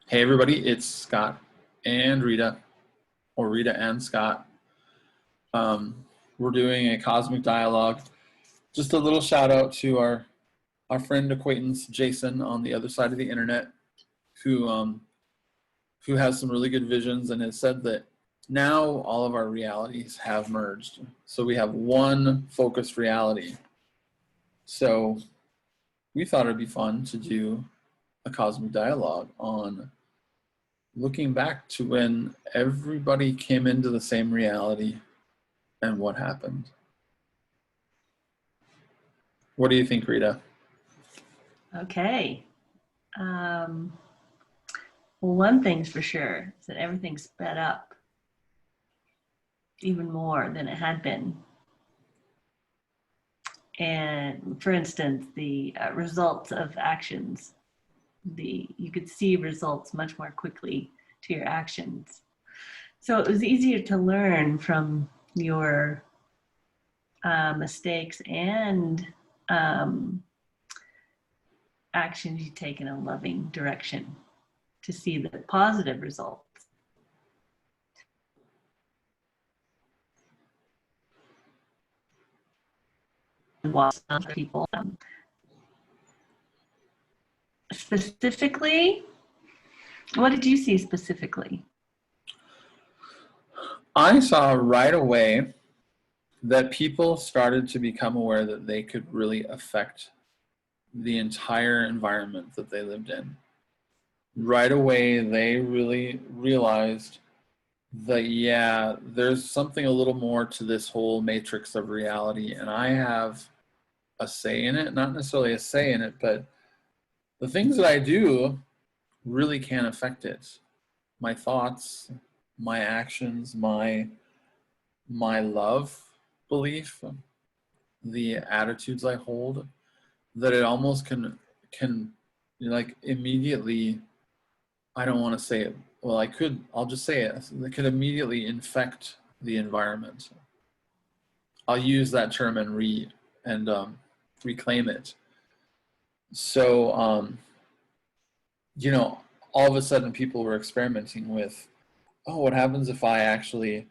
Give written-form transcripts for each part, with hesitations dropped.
Hey everybody, it's Scott and Rita, or Rita and Scott. We're doing a Cosmic Dialog. Just a little shout out to our friend acquaintance Jason on the other side of the internet, who has some really good visions and has said that now all of our realities have merged. So we have one focused reality. So we thought it'd be fun to do a Cosmic Dialogue on looking back to when everybody came into the same reality and what happened. What do you think, Rita? Okay. Well, one thing's for sure is that everything's sped up even more than it had been. And for instance, the results of actions, you could see results much more quickly to your actions. So it was easier to learn from your mistakes and actions you take in a loving direction to see the positive results. Watch other people. Specifically, what did you see specifically? I saw right away that people started to become aware that they could really affect the entire environment that they lived in. Right away, they really realized that, yeah, there's something a little more to this whole matrix of reality, and I have a say in it. Not necessarily a say in it, but the things that I do really can affect it. My thoughts, my actions, my love belief, the attitudes I hold, that it almost can like immediately, I don't want to say it, well, I'll just say it could immediately infect the environment. I'll use that term and reclaim it. So all of a sudden people were experimenting with, oh, what happens if I actually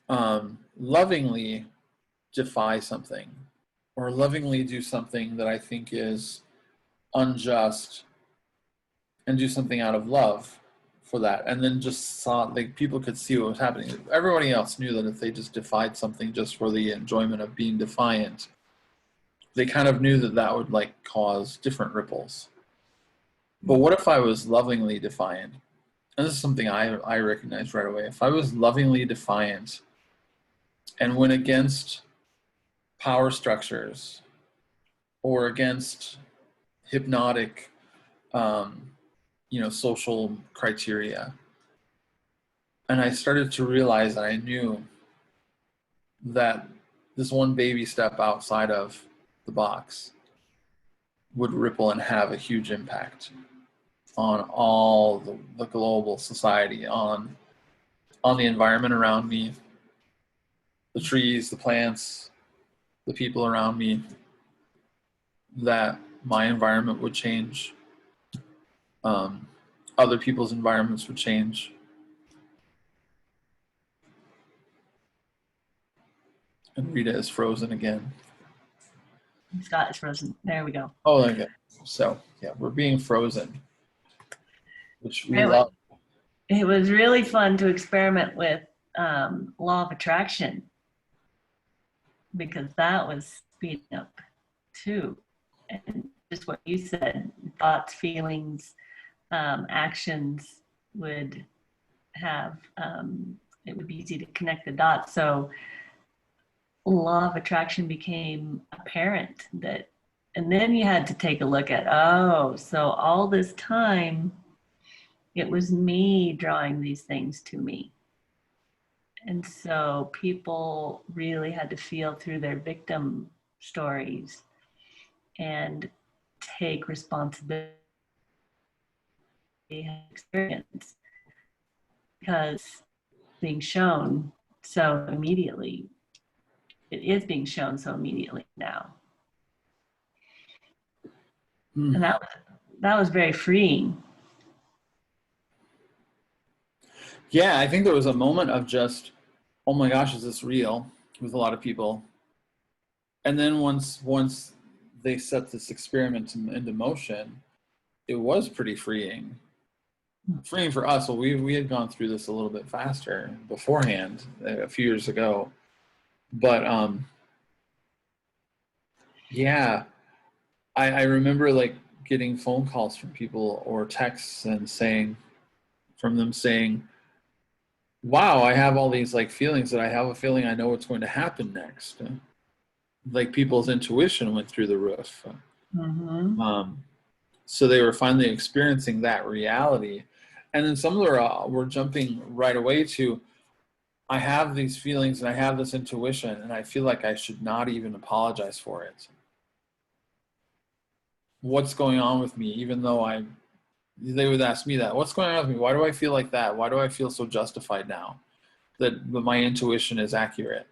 lovingly defy something, or lovingly do something that I think is unjust, and do something out of love for that, and then just saw, like, people could see what was happening. Everybody else knew that if they just defied something just for the enjoyment of being defiant, they kind of knew that that would like cause different ripples. But what if I was lovingly defiant? And this is something I recognized right away. If I was lovingly defiant and went against power structures or against hypnotic social criteria, and I started to realize that I knew that this one baby step outside of the box would ripple and have a huge impact on all the global society, on the environment around me, the trees, the plants, the people around me, that my environment would change, other people's environments would change. And Rita is frozen again. Scott is frozen. There we go. Oh, okay. So yeah, we're being frozen, which we love. It was really fun to experiment with law of attraction, because that was speeding up too. And just what you said, thoughts, feelings, actions would have, it would be easy to connect the dots. So law of attraction became apparent, and then you had to take a look at, oh, so all this time it was me drawing these things to me. And so people really had to feel through their victim stories and take responsibility experience, because being shown so immediately, it is being shown so immediately now. And that was very freeing. Yeah, I think there was a moment of just, oh my gosh, is this real, with a lot of people. And then once they set this experiment into motion, it was pretty freeing. Freeing for us. Well, we had gone through this a little bit faster beforehand a few years ago, but yeah, I remember like getting phone calls from people or texts and saying from them saying, wow, I have all these like feelings that I have a feeling I know what's going to happen next. Like people's intuition went through the roof. Mm-hmm. So they were finally experiencing that reality. And then some of them were jumping right away to, I have these feelings and I have this intuition and I feel like I should not even apologize for it. What's going on with me? Even though they would ask me that, what's going on with me? Why do I feel like that? Why do I feel so justified now that my intuition is accurate?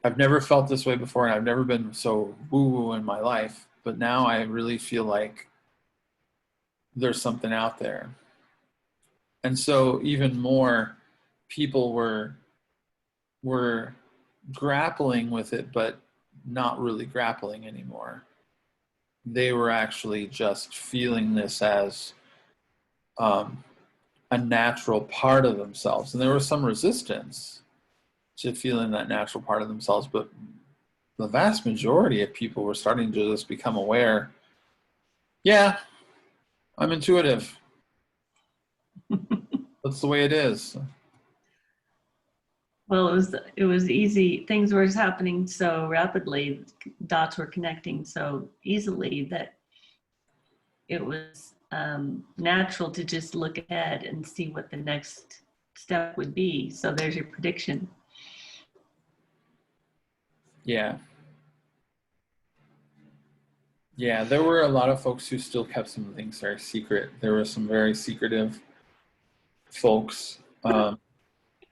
I've never felt this way before, and I've never been so woo-woo in my life, but now I really feel like there's something out there. And so even more people were grappling with it, but not really grappling anymore. They were actually just feeling this as a natural part of themselves. And there was some resistance to feeling that natural part of themselves, but the vast majority of people were starting to just become aware, yeah, I'm intuitive. That's the way it is. Well, it was easy. Things were happening so rapidly, dots were connecting so easily that it was natural to just look ahead and see what the next step would be. So there's your prediction. Yeah. Yeah, there were a lot of folks who still kept some things very secret. There were some very secretive folks. And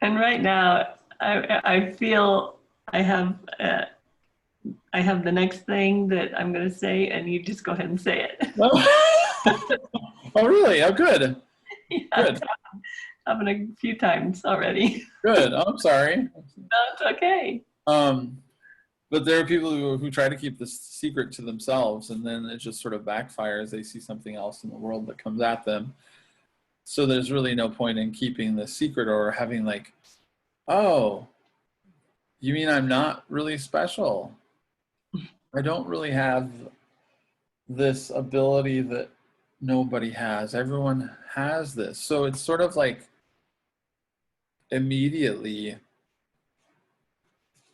right now, I feel I have the next thing that I'm going to say, and you just go ahead and say it. Oh, really? Oh, good. Yeah, Good. happened a few times already. Good. Oh, I'm sorry. No, it's okay. But there are people who try to keep this secret to themselves, and then it just sort of backfires. They see something else in the world that comes at them. So there's really no point in keeping the secret or having like, oh, you mean I'm not really special? I don't really have this ability that nobody has. Everyone has this. So it's sort of like immediately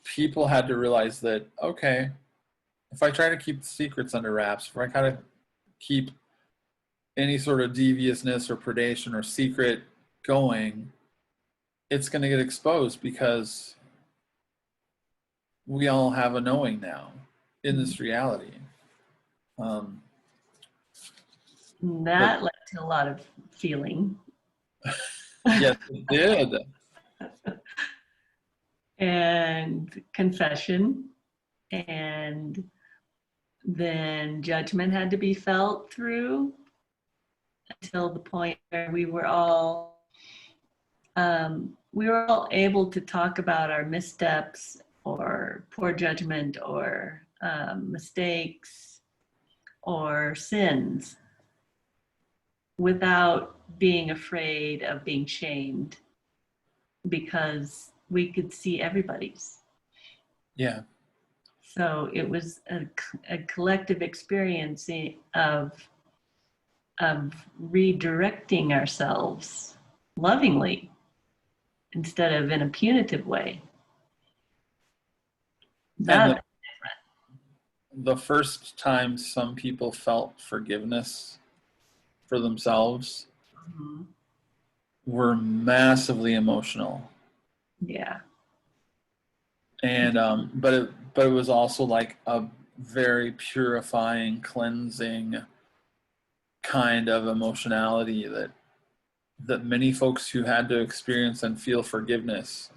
people had to realize that, okay, if I try to keep the secrets under wraps, if I kind of keep any sort of deviousness or predation or secret going, it's going to get exposed because we all have a knowing now in this reality. That led to a lot of feeling. Yes, it did. And confession, and then judgment had to be felt through until the point where we were all able to talk about our missteps or poor judgment or mistakes or sins without being afraid of being shamed, because we could see everybody's. Yeah. So it was a collective experience of redirecting ourselves lovingly instead of in a punitive way. And the first time some people felt forgiveness for themselves were massively emotional. Yeah. And but it was also like a very purifying, cleansing kind of emotionality that many folks who had to experience and feel forgiveness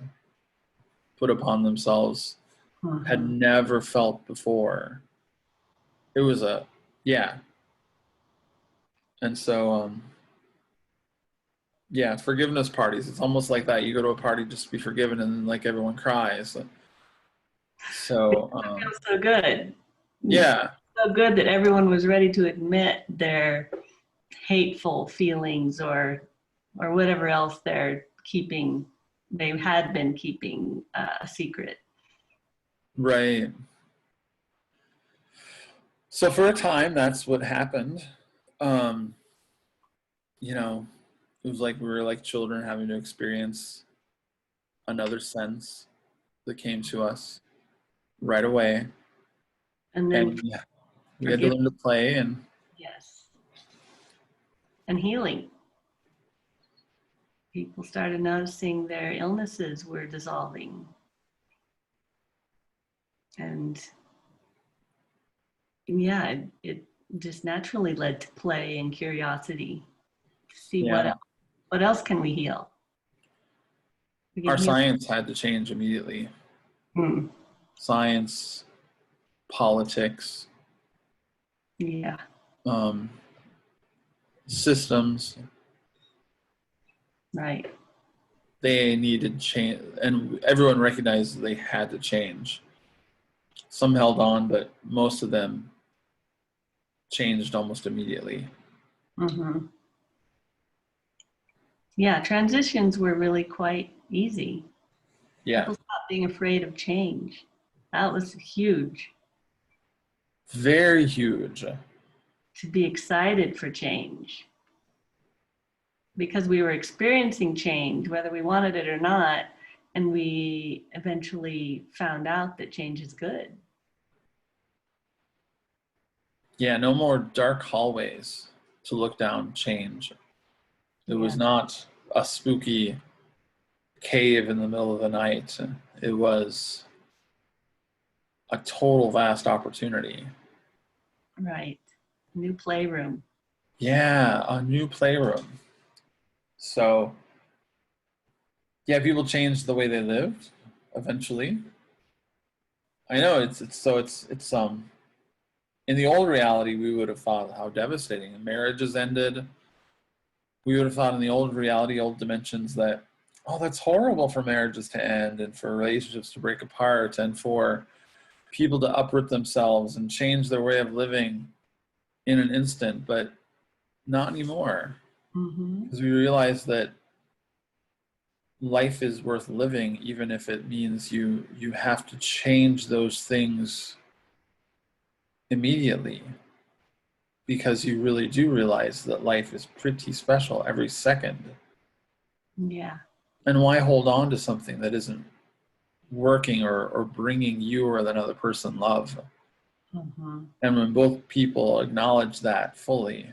put upon themselves had never felt before. It was yeah. And so Yeah, forgiveness parties. It's almost like that. You go to a party just to be forgiven, and then like everyone cries. So It feels so good. yeah, So good that everyone was ready to admit their hateful feelings or whatever else they had been keeping a secret. right. So for a time, that's what happened. Um, you know, it was like we were like children having to experience another sense that came to us right away, And then and yeah, we had to forgiveness, learn to play. And yes, and healing. People started noticing their illnesses were dissolving. And yeah, it just naturally led to play and curiosity to see yeah, what else can we heal? We can our heal. science had to change immediately. Hmm. Science, politics, Yeah, um, systems, right. they needed change, and everyone recognized they had to change. Some held on, but most of them changed almost immediately. Hmm. Yeah, transitions were really quite easy. Yeah, People stopped being afraid of change. That was huge. very huge. To be excited for change because we were experiencing change, whether we wanted it or not. And we eventually found out that change is good. Yeah, no more dark hallways to look down change. It Yeah, was not a spooky cave in the middle of the night. It was a total vast opportunity. right. New playroom. Yeah, a new playroom. So, yeah, people changed the way they lived eventually. I know it's in the old reality we would have thought how devastating. Marriages ended. We would have thought in the old reality, old dimensions that, oh, that's horrible for marriages to end and for relationships to break apart and for people to uproot themselves and change their way of living in an instant, but not anymore. Mm-hmm. Because we realize that life is worth living even if it means you have to change those things immediately, because you really do realize that life is pretty special every second. Yeah, And why hold on to something that isn't working or bringing you or another person love? mm-hmm. And when both people acknowledge that fully,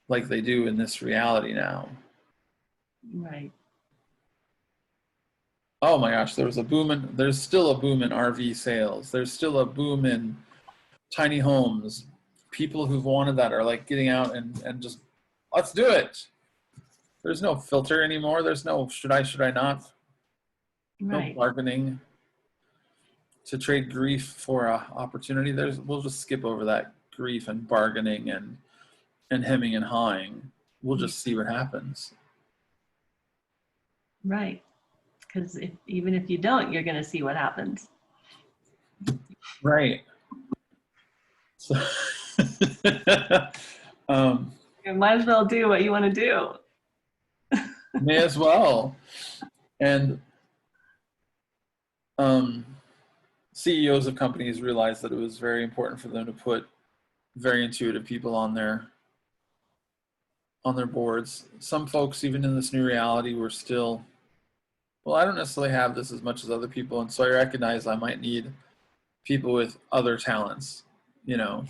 like they do in this reality now, Right. oh my gosh, there's still a boom in RV sales. There's still a boom in tiny homes. People who've wanted that are like getting out and just, let's do it. There's no filter anymore. There's no should I not? No Right. bargaining to trade grief for a opportunity. We'll just skip over that grief and bargaining and hemming and hawing. We'll Yeah, just see what happens. right. Because even if you don't, you're going to see what happens. Right. So, um, You might as well do what you want to do. may as well. And um, CEOs of companies realized that it was very important for them to put very intuitive people on their boards. Some folks, even in this new reality, were still, well, I don't necessarily have this as much as other people, and so I recognize I might need people with other talents, you know,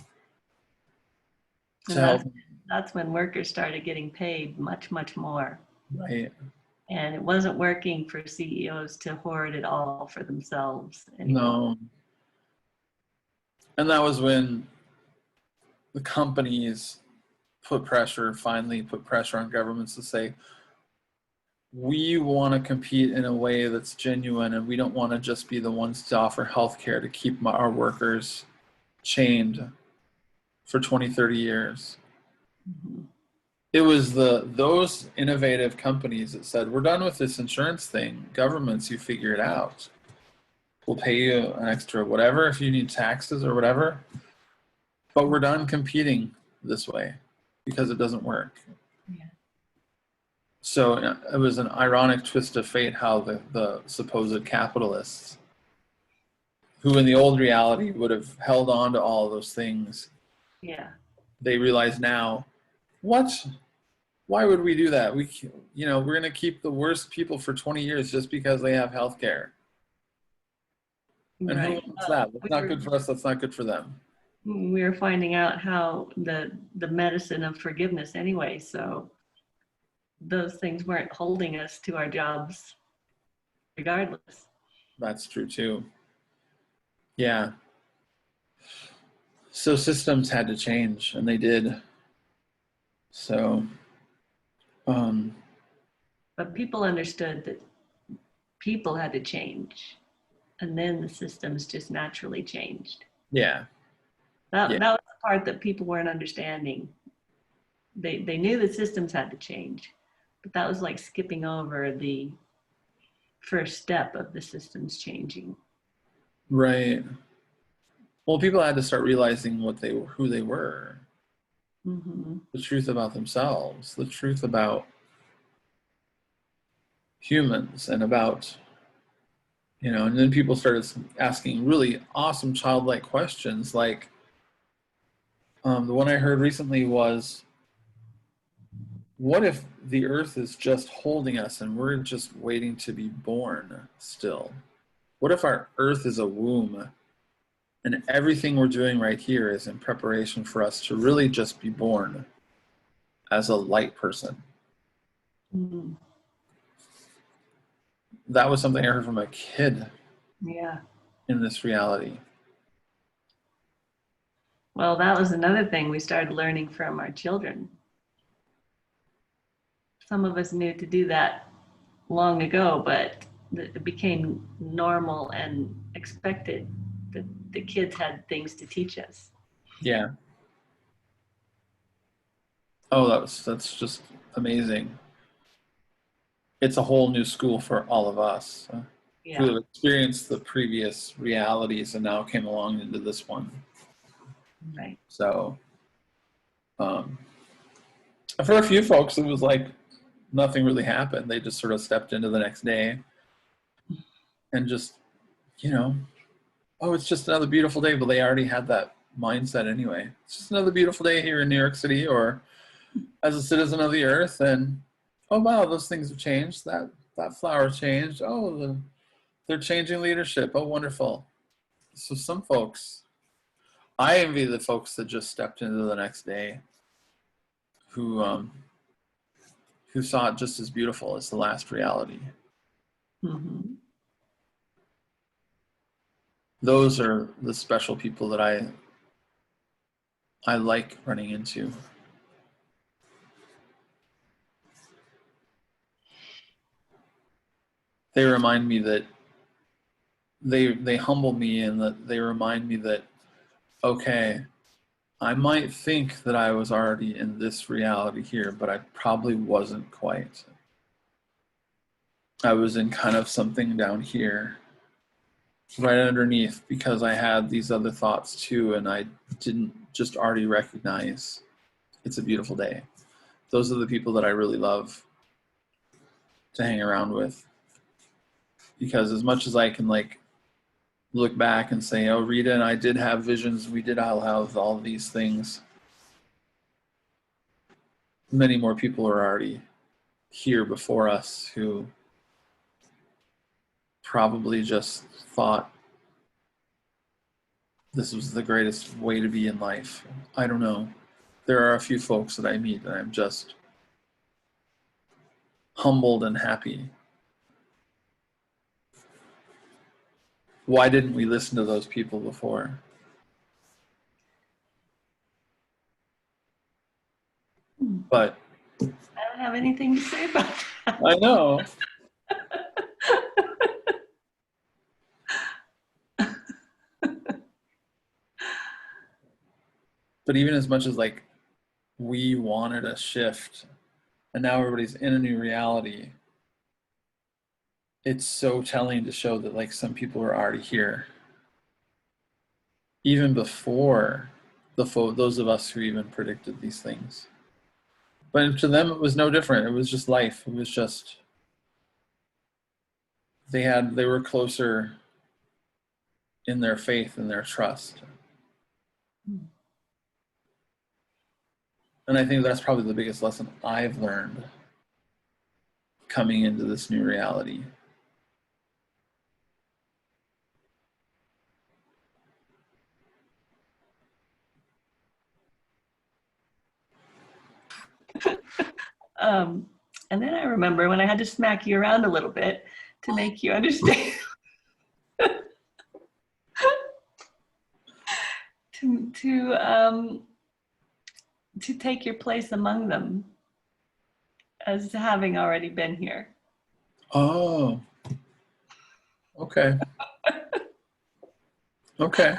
to And help. that's when workers started getting paid much, much more. Right. And it wasn't working for CEOs to hoard it all for themselves anymore. No. And that was when the companies finally put pressure on governments to say, we want to compete in a way that's genuine, and we don't want to just be the ones to offer healthcare to keep our workers chained for 20, 30 years. Mhm. It was those innovative companies that said, we're done with this insurance thing. Governments, you figure it out. We'll pay you an extra whatever if you need taxes or whatever. But we're done competing this way because it doesn't work. Yeah. So it was an ironic twist of fate how the supposed capitalists, who in the old reality would have held on to all those things, Yeah. they realize now, what? Why would we do that? We're going to keep the worst people for 20 years just because they have health care. And who Right. wants that? That's not good for us. That's not good for them. We were finding out how the medicine of forgiveness anyway. So those things weren't holding us to our jobs regardless. That's true too. Yeah. So systems had to change, and they did. So, but people understood that people had to change, and then the systems just naturally changed. yeah. That Yeah. that was the part that people weren't understanding. They knew the systems had to change, but that was like skipping over the first step of the systems changing. Right. Well, people had to start realizing who they were, Mm-hmm. the truth about themselves, the truth about humans, and about, and then people started asking really awesome childlike questions. Like the one I heard recently was, what if the earth is just holding us and we're just waiting to be born still? What if our earth is a womb and everything we're doing right here is in preparation for us to really just be born as a light person? Mm-hmm. That was something I heard from a kid Yeah. in this reality. Well, that was another thing we started learning from our children. Some of us knew to do that long ago, but it became normal and expected that the kids had things to teach us. Yeah. Oh, that's just amazing. It's a whole new school for all of us who Yeah. have experienced the previous realities and now came along into this one. Right. So, for a few folks, it was like nothing really happened. They just sort of stepped into the next day and just, oh, it's just another beautiful day. But they already had that mindset anyway. It's just another beautiful day here in New York City, or as a citizen of the earth. And oh wow, those things have changed. That flower changed. Oh, they're changing leadership. Oh, wonderful. So some folks, I envy the folks that just stepped into the next day, who saw it just as beautiful as the last reality. Mm-hmm. Those are the special people that I like running into. They remind me that they humble me, and that they remind me that, okay, I might think that I was already in this reality here, but I probably wasn't quite. I was in kind of something down here, right underneath, because I had these other thoughts too, and I didn't just already recognize it's a beautiful day. Those are the people that I really love to hang around with, because as much as I can look back and say, oh, Rita and I did have visions, we did all have all these things, many more people are already here before us who probably just thought this was the greatest way to be in life. I don't know. There are a few folks that I meet and I'm just humbled and happy. Why didn't we listen to those people before? But I don't have anything to say about that. I know. But even as much as we wanted a shift, and now everybody's in a new reality. It's so telling to show that like some people are already here, even before those of us who even predicted these things. But to them, it was no different. It was just life. It was just they were closer in their faith and their trust. And I think that's probably the biggest lesson I've learned coming into this new reality. And then I remember when I had to smack you around a little bit to make you understand. To take your place among them as having already been here. Oh, okay. Okay.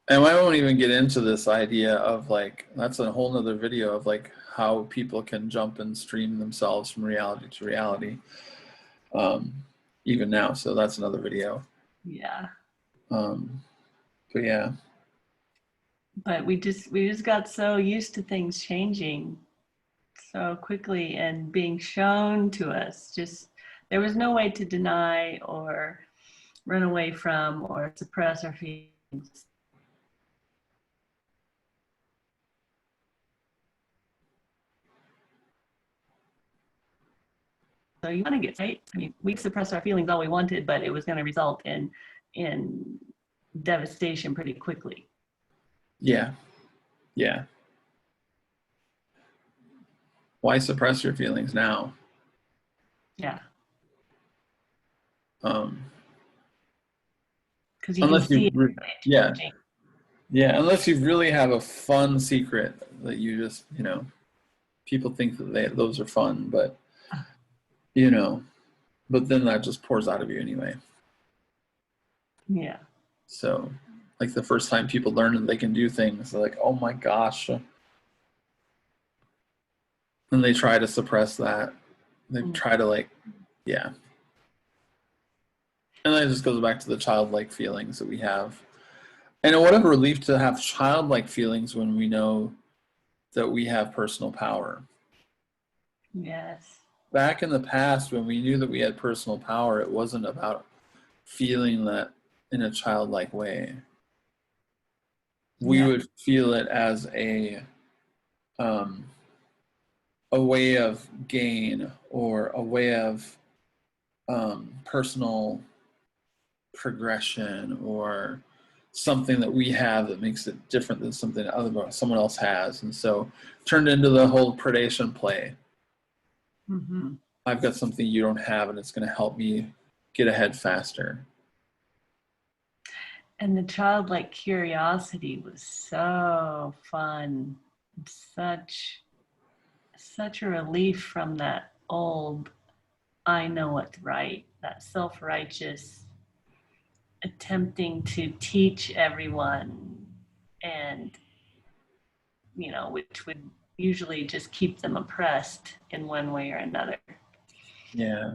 And I won't even get into this idea of like, that's a whole nother video of like how people can jump and stream themselves from reality to reality. Even now. So that's another video. Yeah. But yeah. But we just got so used to things changing so quickly and being shown to us. Just there was no way to deny or run away from or suppress our feelings. So you want to get right. I mean, we suppressed our feelings all we wanted, but it was going to result in devastation pretty quickly. Yeah. Yeah. Why suppress your feelings now? Yeah. Because you can see it changing. Yeah, unless you really have a fun secret that you just, people think that those are fun, but, but then that just pours out of you anyway. Yeah. So, like the first time people learn that they can do things, they're like, oh my gosh. And they try to suppress that. They try to yeah. And that just goes back to the childlike feelings that we have. And what a relief to have childlike feelings when we know that we have personal power. Yes. Back in the past, when we knew that we had personal power, it wasn't about feeling that in a childlike way. We would feel it as a way of gain or a way of personal progression or something that we have that makes it different than something someone else has, and so turned into the whole predation play. Mm-hmm. I've got something you don't have, and it's going to help me get ahead faster. And the childlike curiosity was so fun. Such a relief from that old I know what's right, that self-righteous attempting to teach everyone, and which would usually just keep them oppressed in one way or another. Yeah.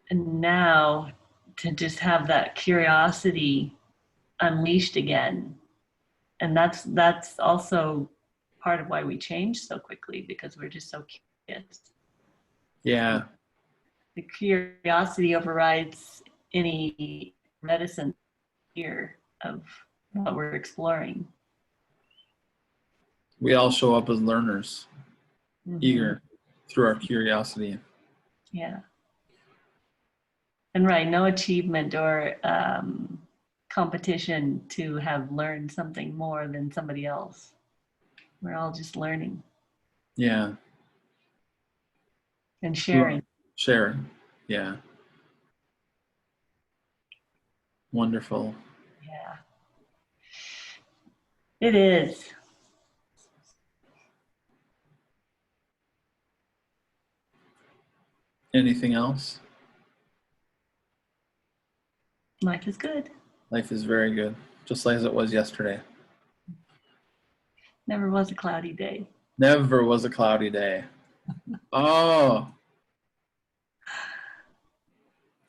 And now to just have that curiosity unleashed again. And that's also part of why we change so quickly, because we're just so curious. Yeah. The curiosity overrides any reticence fear of what we're exploring. We all show up as learners, eager through our curiosity. Yeah. And right, no achievement or competition to have learned something more than somebody else. We're all just learning. Yeah. And sharing. Sharing. Yeah. Wonderful. Yeah. It is. Anything else? Life is good. Life is very good. just like as it was yesterday. Never was a cloudy day. Never was a cloudy day. Oh.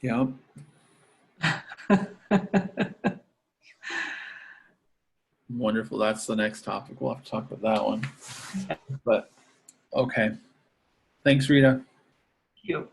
Yep. Wonderful. That's the next topic. We'll have to talk about that one. But okay. Thanks, Rita. Thank you.